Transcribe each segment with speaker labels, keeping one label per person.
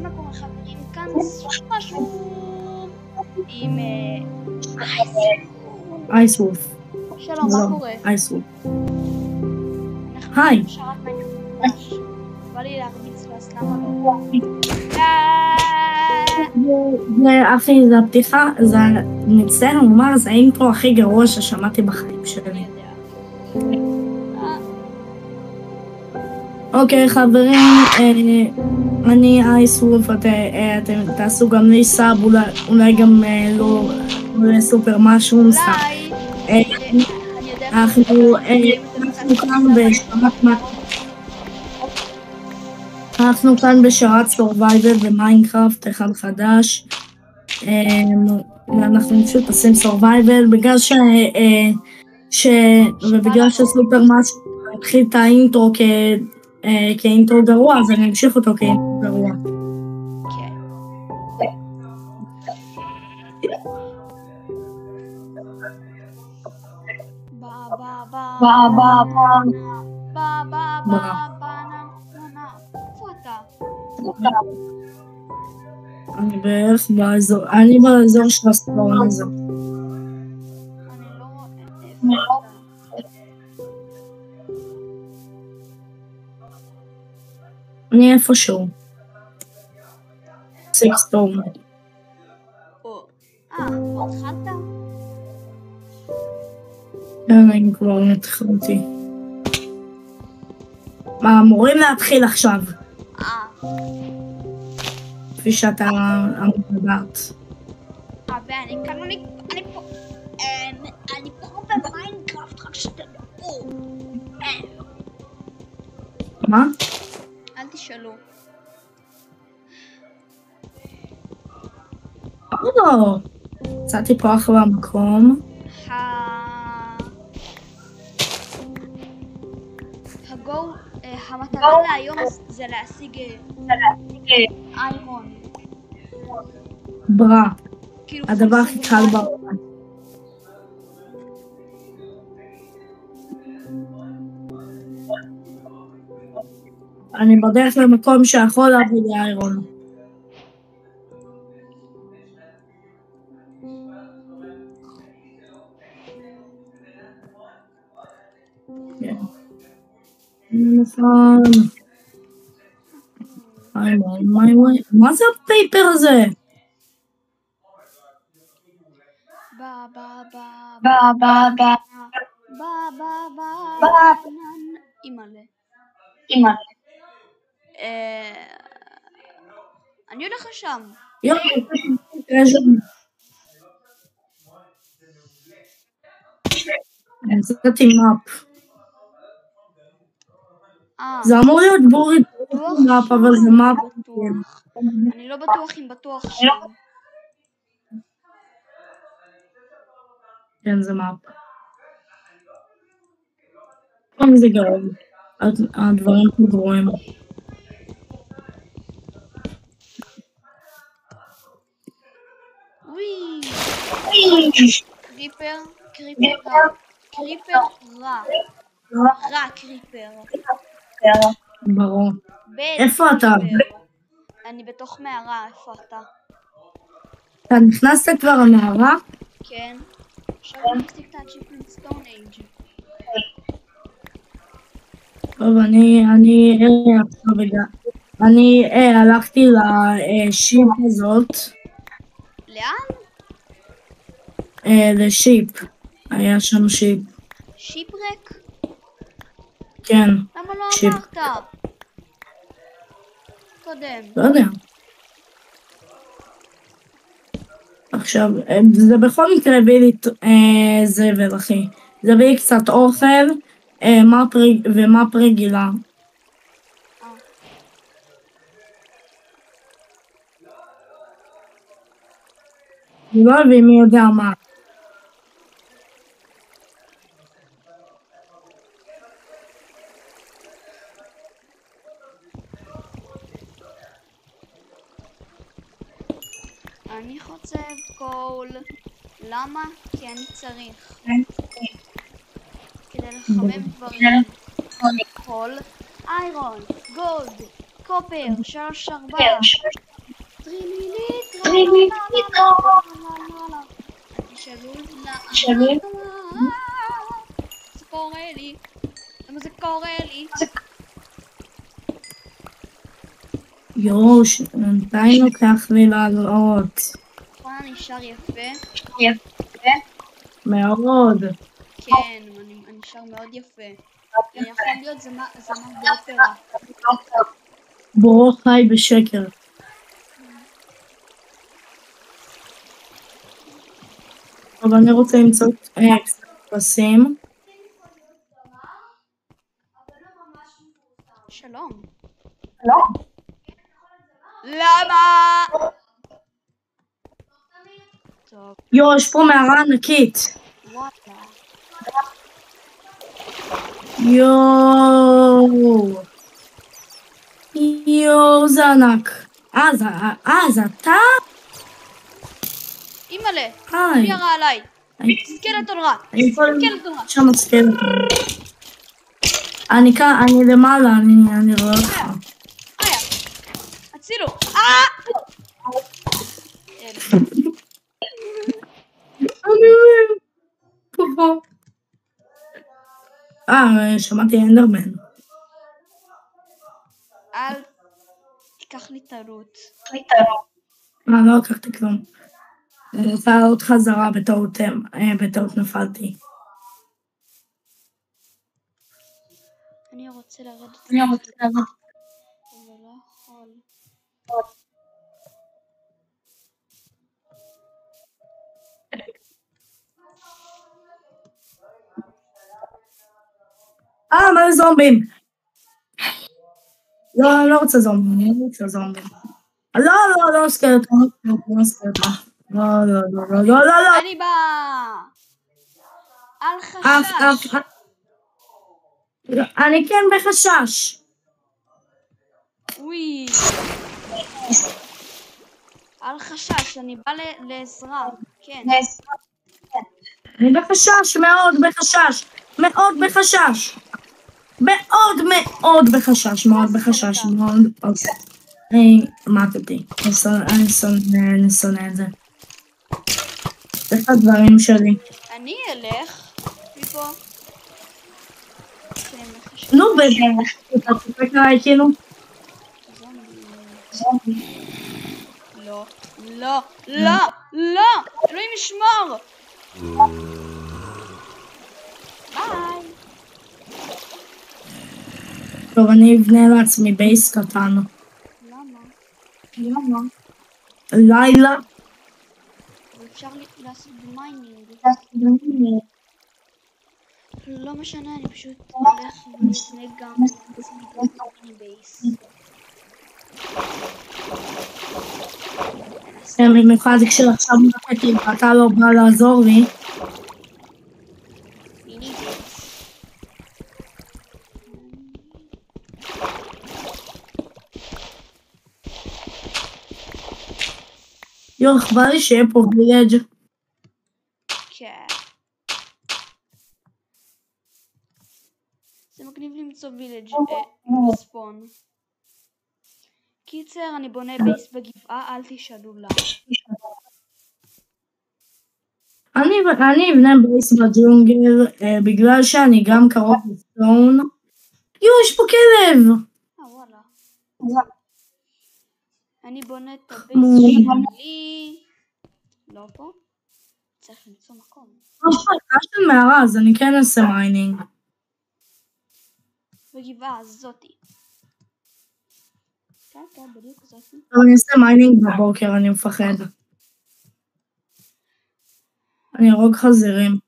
Speaker 1: מה קורה חברים? כאן משהו עם
Speaker 2: אייסוולף.
Speaker 1: שלום, מה קורה?
Speaker 2: אייסוולף. היי.
Speaker 1: בא לי להרביץ לו, אז למה לא?
Speaker 2: זה אחי, זה הפתיחה, זה מצטער לומר, זה האינטרו הכי גרוע ששמעתי בחיים שלי. אוקיי חברים, אני אייסוולף, אתם תעשו גם לי סאב, אולי גם לא סופר משהו סאב. אנחנו כאן בשרת סורווייבל ומיינקראפט אחד חדש. אנחנו פשוט עושים סורווייבל ובגלל שסופר משהו התחיל את האינטרו כאינטרו גרוע, אז אני אמשיך אותו כאינטרו גרוע. אני בערך באזור, אני באזור של הספורן הזה. אני איפשהו. סיקסטורם.
Speaker 1: התחלת?
Speaker 2: אני כבר התחלתי. מה, אמורים להתחיל עכשיו? כפי שאתה אמרת.
Speaker 1: ואני כאן, אני פה במיינקראפט, רק שתדעו.
Speaker 2: מה?
Speaker 1: אל תשאלו.
Speaker 2: לא. יצאתי פה אחלה מקום.
Speaker 1: המטרה להיום זה להשיג איירון.
Speaker 2: ברא. הדבר הכי קל בעולם. אני בדרך למקום שיכול להביא לי איירון. נכון. מה זה הפייפר הזה?
Speaker 1: אימא'לה. אני הולך לשם.
Speaker 2: נצאתי מאפ. זה אמור להיות בוריד מאפ, אבל זה מאפ.
Speaker 1: אני לא בטוח אם בטוח שם.
Speaker 2: כן, זה מאפ. פעם זה גרוע. הדברים גרועים.
Speaker 1: וואי. קריפר רע. קריפר.
Speaker 2: ברור. איפה אתה?
Speaker 1: אני בתוך מערה, איפה אתה?
Speaker 2: אתה נכנסת כבר למערה?
Speaker 1: כן. עכשיו נכנסתי את האצ'יפמנט סטון אייג'.
Speaker 2: טוב, אני הלכתי לשיפ הזאת.
Speaker 1: לאן?
Speaker 2: לשיפ. היה שם שיפ.
Speaker 1: שיפרק?
Speaker 2: כן.
Speaker 1: למה לא אמרת? קודם.
Speaker 2: לא יודע. עכשיו, זה בכל מקרה הביא לי זבל, אחי. זה הביא לי קצת אוכל ומאפ רגילה. לא הביא מי יודע מה.
Speaker 1: אני חוצב קול. למה? כי אני צריך. כדי לחמם דברים. קול, איירון, גולד, קופר, 3-4. זה קורה לי. למה זה קורה לי?
Speaker 2: יוש, בינתיים לוקח לי לעלות.
Speaker 1: נכון, אני שר יפה.
Speaker 2: מאוד.
Speaker 1: כן, אני שר מאוד יפה. אני יכול להיות זמר באופרה.
Speaker 2: בורו חי בשקר. אבל אני רוצה למצוא קצת פרסים.
Speaker 1: שלום. למה? טוב,
Speaker 2: יש פה מערה ענקית.
Speaker 1: וואלה.
Speaker 2: יואו, זה ענק. זה אתה?
Speaker 1: אימא'לה,
Speaker 2: היי.
Speaker 1: מי ירה עליי? סקלטון רע. סקלטון רע.
Speaker 2: שם סקלטון. אני למעלה, אני רואה אותך.
Speaker 1: הצילו.
Speaker 2: שמעתי אנדרמן.
Speaker 1: אל תיקח לי טעות.
Speaker 2: לא לקחתי כלום. אני רוצה לעלות חזרה בטעות נפלתי.
Speaker 1: אני רוצה לרדת. אבל לא יכול.
Speaker 2: מה זה זומבים? לא, אני לא רוצה זומבים. לא סקלטון. לא.
Speaker 1: אני בא. אל חשש.
Speaker 2: אני כן בחשש.
Speaker 1: אוי. אל חשש, אני בא לעזרה. כן.
Speaker 2: אני בחשש, מאוד בחשש. מתתי. אני שונא את זה. זה הדברים שלי.
Speaker 1: אני אלך מפה.
Speaker 2: נו, אתה צוחק עליי כאילו?
Speaker 1: לא, אלוהים ישמור. ביי.
Speaker 2: טוב, אני אבנה לעצמי בייס קטן.
Speaker 1: למה?
Speaker 2: לילה.
Speaker 1: אפשר לעשות מיינינג. לא משנה, אני פשוט הולך לבנה גם בייס.
Speaker 2: במיוחד כשעכשיו נקטתי, אתה לא בא לעזור לי.
Speaker 1: מיני בייס.
Speaker 2: בא לי שיהיה פה וילג'.
Speaker 1: כן. זה מגניב למצוא וילג' בספון. קיצר, אני בונה בייס בגבעה, אל תשאלו למה.
Speaker 2: אני אבנה בייס בג'ונגל, בגלל שאני גם קרוב לסטון. יש פה כלב!
Speaker 1: וואלה. אני בונה את הבייס שלי. לא פה. צריך למצוא מקום.
Speaker 2: יש לי מערה, אז אני כן אעשה מיינינג.
Speaker 1: בגבעה הזאתי. כן, בדיוק זאתי.
Speaker 2: אני אעשה מיינינג בבוקר, אני מפחד. אני ארוג חזירים.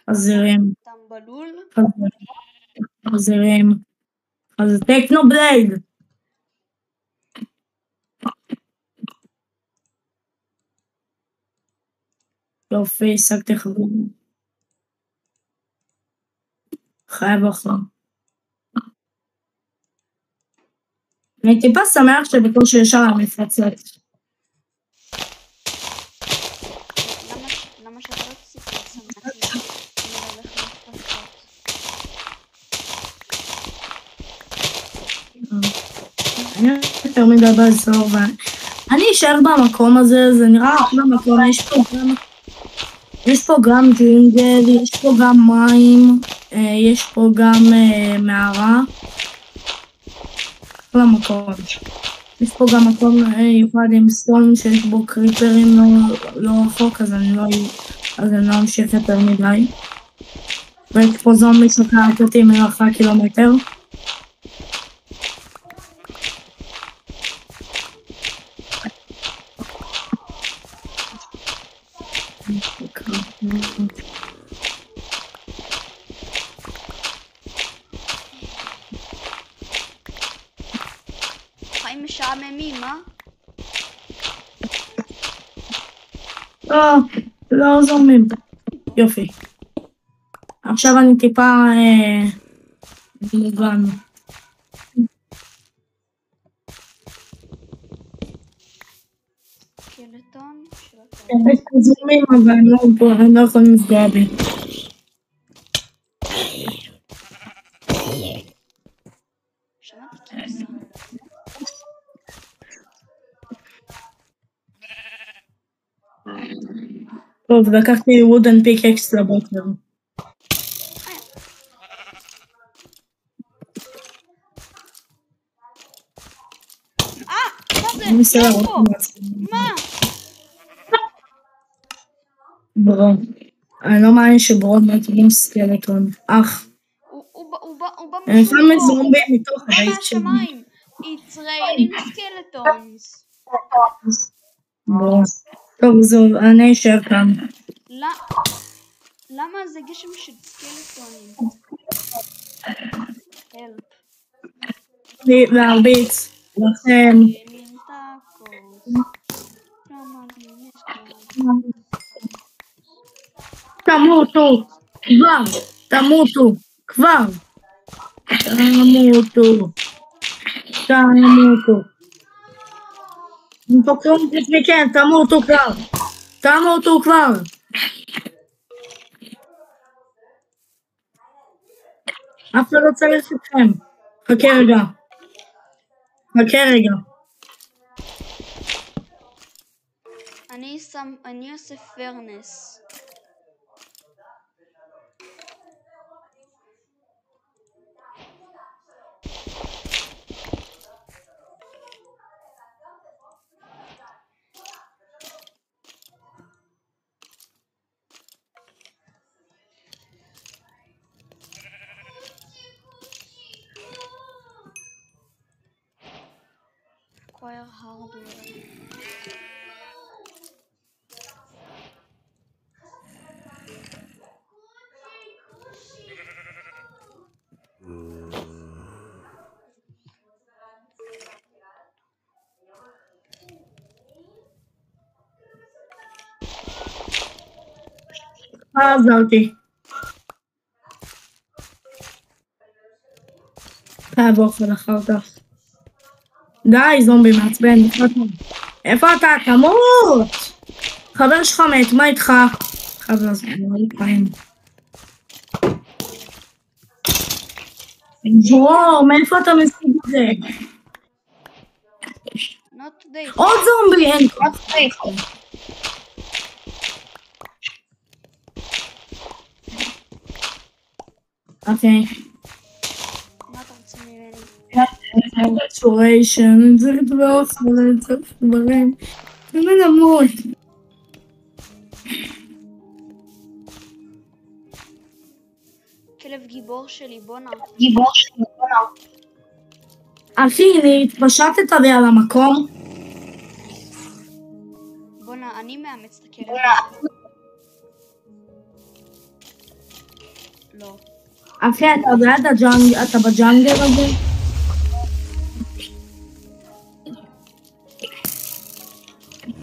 Speaker 2: חזירים.
Speaker 1: טמבלול.
Speaker 2: חזירים. אז טקנו בלייד. יופי, השגתי חברים. חייב אחלה. אני טיפה שמח שבקושי ישר המפרצת.
Speaker 1: למה שאתה לא תסיק שמח לי? אני הולך למפרצות.
Speaker 2: יותר מדי באזור, ואני אשאר במקום הזה, זה נראה אחלה מקום, יש פה גם ג'ינגל, יש פה גם מים, יש פה גם מערה, אחלה מקום. יש פה גם מקום יוחד עם סטון שיש בו קריפרים לא רחוק, אז אני לא אמשיך יותר מדי. ויש פה זומבי שקראת אותי מרחק קילומטר.
Speaker 1: חיים משעממים, אה?
Speaker 2: לא זומבים. יופי. עכשיו אני טיפה מובן.
Speaker 1: סקלטון?
Speaker 2: יש פה זומים, אבל הם לא יכולים לפגוע בי.
Speaker 1: שמעתי כבשה.
Speaker 2: טוב, לקחתי וודן פיקקס לבוקר.
Speaker 1: מה זה? איפה? מה?
Speaker 2: ברו. אני לא מאמין שברוד מתאים סקלטון.
Speaker 1: הוא בא
Speaker 2: אני
Speaker 1: משום
Speaker 2: שם
Speaker 1: מקום.
Speaker 2: זומבי מתוך הבית שלי.
Speaker 1: מהשמיים. It's raining skeletons.
Speaker 2: ברו. טוב, זהו, אני אשאר כאן.
Speaker 1: למה זה גשם של סקלטונים? Help.
Speaker 2: להרביץ. לכם. תמותו. כבר. תמותו. תוקרום מכן, תמותו כבר. אף אחד לא צריך אתכם. חכה רגע.
Speaker 1: אני עושה פרנס. Acquire hardware.
Speaker 2: עזרתי. תעבור אחר כך. די, זומבי מעצבן. איפה אתה? תמות! חבר שלך מת, מה איתך? חבר שלך מת. בואו, מאיפה אתה משיג את זה? עוד זומבי, אין כוח. אוקיי.
Speaker 1: מה אתה רוצה ממני?
Speaker 2: אני צריך לדבר אני צריך דברים. אני למות.
Speaker 1: כלב גיבור שלי, בונה.
Speaker 2: אחי, התפשטת לי על המקום.
Speaker 1: בונה, אני מאמץ את הכלב. לא.
Speaker 2: אחי, אתה יודע אתה בג'אנגל הזה?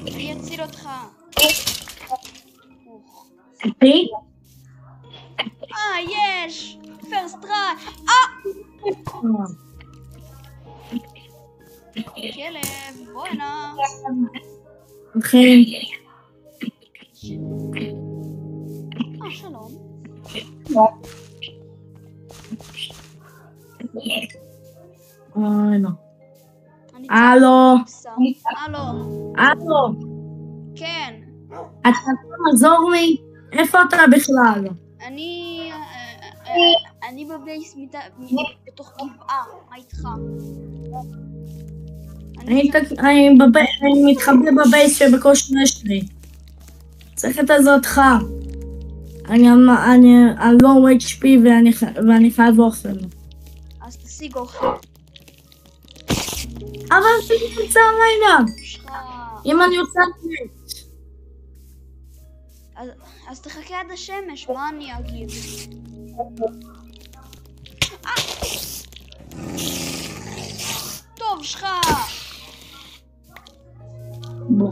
Speaker 1: אני אציל אותך.
Speaker 2: אחי?
Speaker 1: יש! פרסט טריי! כלב, בוא הנה.
Speaker 2: אחי.
Speaker 1: שלום.
Speaker 2: אוי לא. הלו?
Speaker 1: הלו,
Speaker 2: הלו?
Speaker 1: כן.
Speaker 2: אתה יכול לעזור לי? איפה אתה בכלל?
Speaker 1: אני בבייס בתוך גבעה, מה איתך?
Speaker 2: אני מתחבא בבייס שבקושי יש לי. צריך את עזרתך. אני לא HP ואני חייב אוכל.
Speaker 1: אז תשיג אוכל.
Speaker 2: אבל זה נמצא הלילה. אם אני עושה את זה.
Speaker 1: אז תחכה עד השמש, מה אני אגיד? טוב, שלך!
Speaker 2: בוא.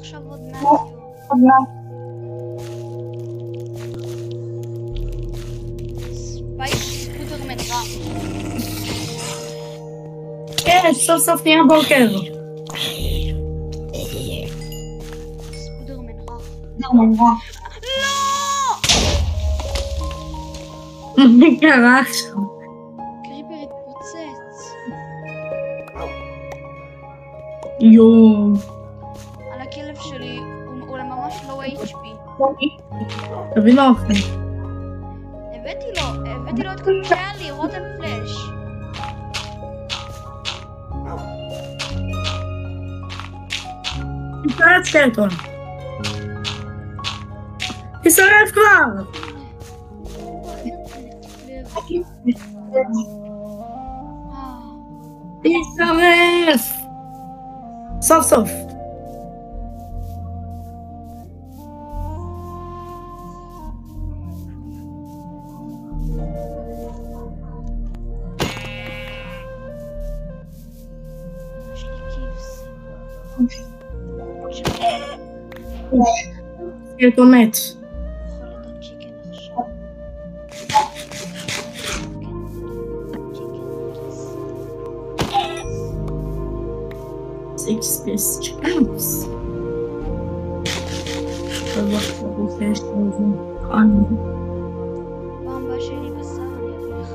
Speaker 1: עכשיו עוד מעט. ספייק ספוטרמן רע.
Speaker 2: כן, סוף סוף נהיה בוקר.
Speaker 1: ספוטרמן רע.
Speaker 2: לא! מה קרה עכשיו?
Speaker 1: קריפר התפוצץ.
Speaker 2: יואו.
Speaker 1: על הכלב שלי, הוא ממש לא HP.
Speaker 2: תביא לו אוכל.
Speaker 1: הבאתי לו את כל שהיה לי, רוטן פלאש.
Speaker 2: תשרף סקלטון. תשרף כבר! תשרף! סוף סוף. סקלטון מת. Six piece chickens.
Speaker 1: פעם הבאה שלי בשר, אני אביא לך.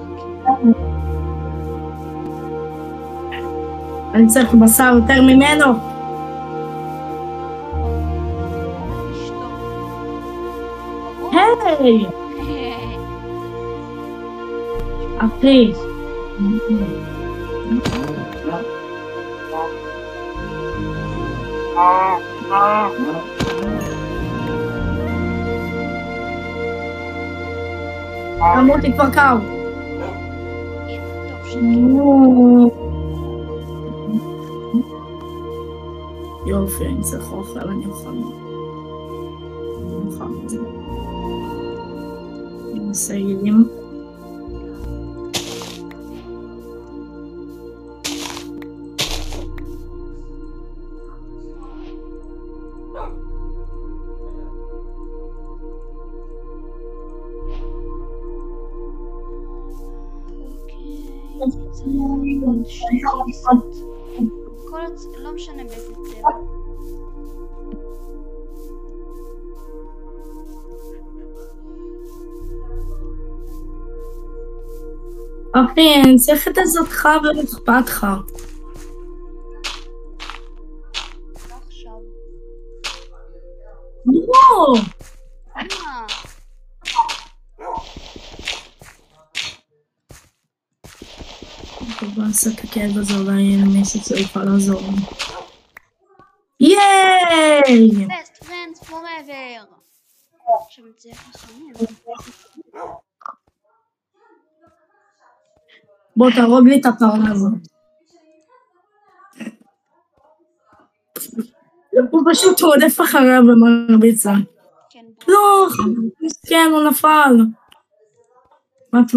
Speaker 2: אני צריך בשר יותר ממנו. היי! אחי. אמרתי כבר קר. יופי, אני צריך אוכל, אני אוכל. אני מסיילים.
Speaker 1: לא משנה באיזה צבע.
Speaker 2: אחי, אני צריך את עזרתך ולאכפת לך.
Speaker 1: לא עכשיו.
Speaker 2: לא! טוב, נעשה את הכאב הזה, אולי מישהו שיוכל לעזור לי. ייי!
Speaker 1: Best friends forever! עכשיו נצליח לחמם.
Speaker 2: בוא תרוג לי את הפרנה הזאת. הוא פשוט רודף אחריה ומרביצה.
Speaker 1: כן,
Speaker 2: לא, כן, הוא נפל. מת.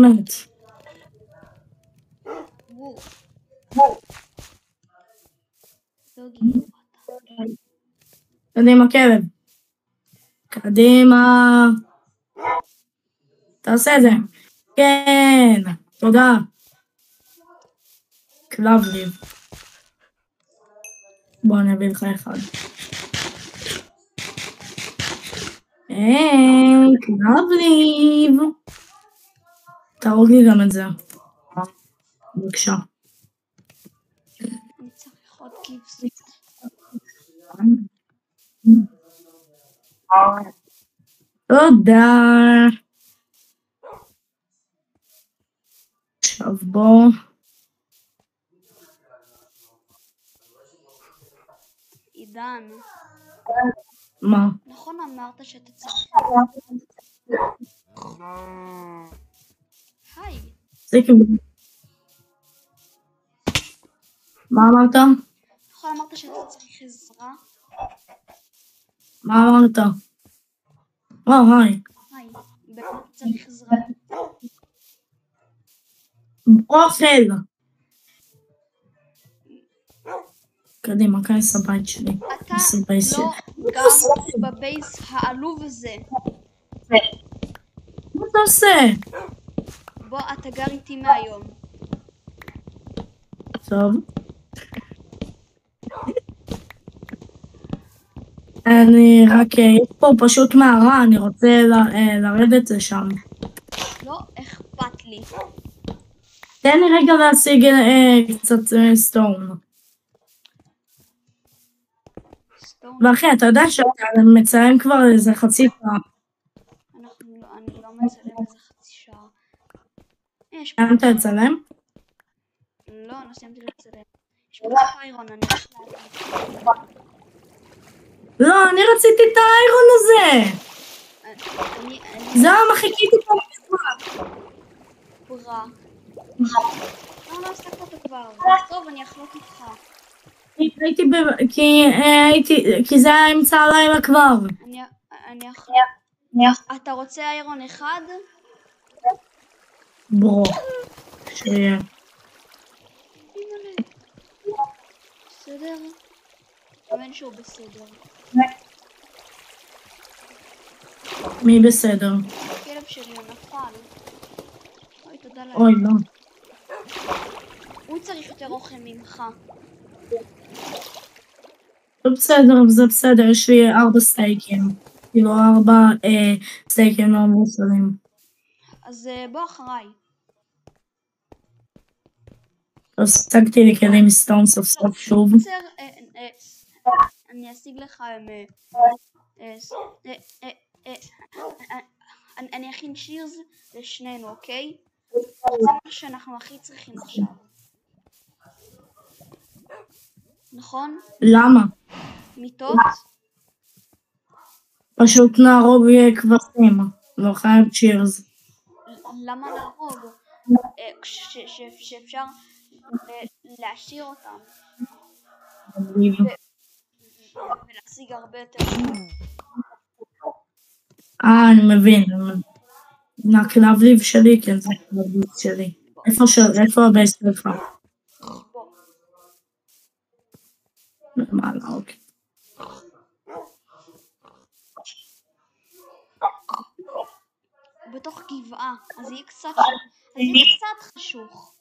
Speaker 1: דוגי.
Speaker 2: קדימה, כלב. קדימה. תעשה את זה. כן, תודה. קלבליב. בוא נביא לך אחד. קלבליב. תהרוג לי גם את זה. בבקשה.
Speaker 1: אני צריך עוד כבשת.
Speaker 2: תודה. עכשיו בוא.
Speaker 1: עידן,
Speaker 2: מה?
Speaker 1: נכון אמרת שאתה צריך... היי.
Speaker 2: זה כאילו... מה אמרת?
Speaker 1: נכון אמרת שאתה צריך עזרה?
Speaker 2: מה אמרת? היי.
Speaker 1: היי, באמת אתה צריך עזרה?
Speaker 2: אוכל! קדימה, כנס הבית שלי.
Speaker 1: אתה לא גר בבייס העלוב הזה.
Speaker 2: מה אתה עושה?
Speaker 1: בוא, אתה גר איתי מהיום.
Speaker 2: טוב. אני רק... יש פה פשוט מערה, אני רוצה לרדת לשם.
Speaker 1: לא אכפת לי.
Speaker 2: תן לי רגע להשיג קצת סטון. ואחי, אתה יודע שאתה מצלם כבר איזה חצי שעה.
Speaker 1: אני לא מצלם איזה חצי שעה.
Speaker 2: סיימת לצלם?
Speaker 1: לא, לא סיימתי לצלם. יש פה איירון, אני הולך להגיד.
Speaker 2: לא, אני רציתי את האיירון הזה! זהו, חיכיתי פה בזמן.
Speaker 1: ברא. לא עסקת אותו כבר. טוב, אני אחלוק איתך.
Speaker 2: כי זה היה אמצע הלילה כבר.
Speaker 1: אני אתה רוצה איירון אחד?
Speaker 2: ברו. שיהיה.
Speaker 1: בסדר? אמן שהוא בסדר.
Speaker 2: מי בסדר?
Speaker 1: הכלב שלי הוא נפל. אוי, תודה לך.
Speaker 2: אוי, לא.
Speaker 1: הוא צריך יותר אוכל ממך.
Speaker 2: זה בסדר, יש לי 4 סטייקים. כאילו 4 סטייקים לא מוסרים.
Speaker 1: אז בוא אחריי.
Speaker 2: אז השגתי לי כלים מסתום סוף סוף שוב.
Speaker 1: אני אשיג לך אני אכין שירס לשנינו, אוקיי? זה מה שאנחנו הכי צריכים עכשיו. נכון?
Speaker 2: למה?
Speaker 1: מיטות?
Speaker 2: פשוט נהרוג כבשים. לא חייב צ'ירס.
Speaker 1: למה להרוג? שאפשר להשאיר אותם. ולהשיג הרבה יותר.
Speaker 2: אני מבין. הכלבליב שלי, כן, זה הכלבליב שלי. איפה הבייס שלך? למעלה, אוקיי.
Speaker 1: בתוך גבעה, אז יהיה קצת חשוך.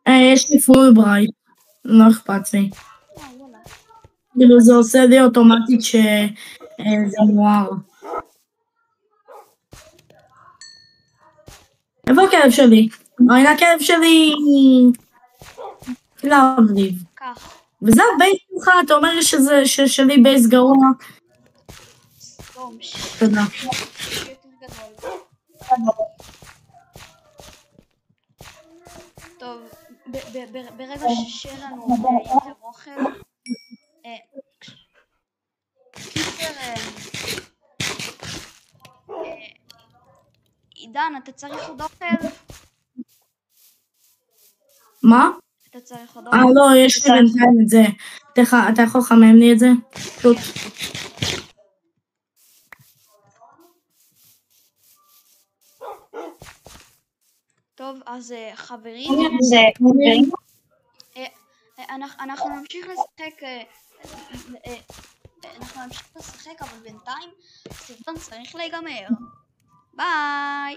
Speaker 2: יש לי פול ברייט, לא אכפת לי. כאילו זה עושה לי אוטומטית שזה מואר. איפה הכלב שלי? הנה הכלב שלי. קלבליב.
Speaker 1: כך.
Speaker 2: וזה הבייס שלך, אתה אומר ששלי בייס גרוע. תודה.
Speaker 1: טוב, ברגע שאין לנו יותר אוכל, עידן, אתה צריך עוד אוכל?
Speaker 2: מה?
Speaker 1: אתה צריך עוד...
Speaker 2: לא, יש לי בינתיים את זה. אתה יכול לחמם לי את זה? פשוט.
Speaker 1: טוב, אז חברים, אנחנו נמשיך לשחק, אבל בינתיים הסרטון צריך להיגמר. ביי!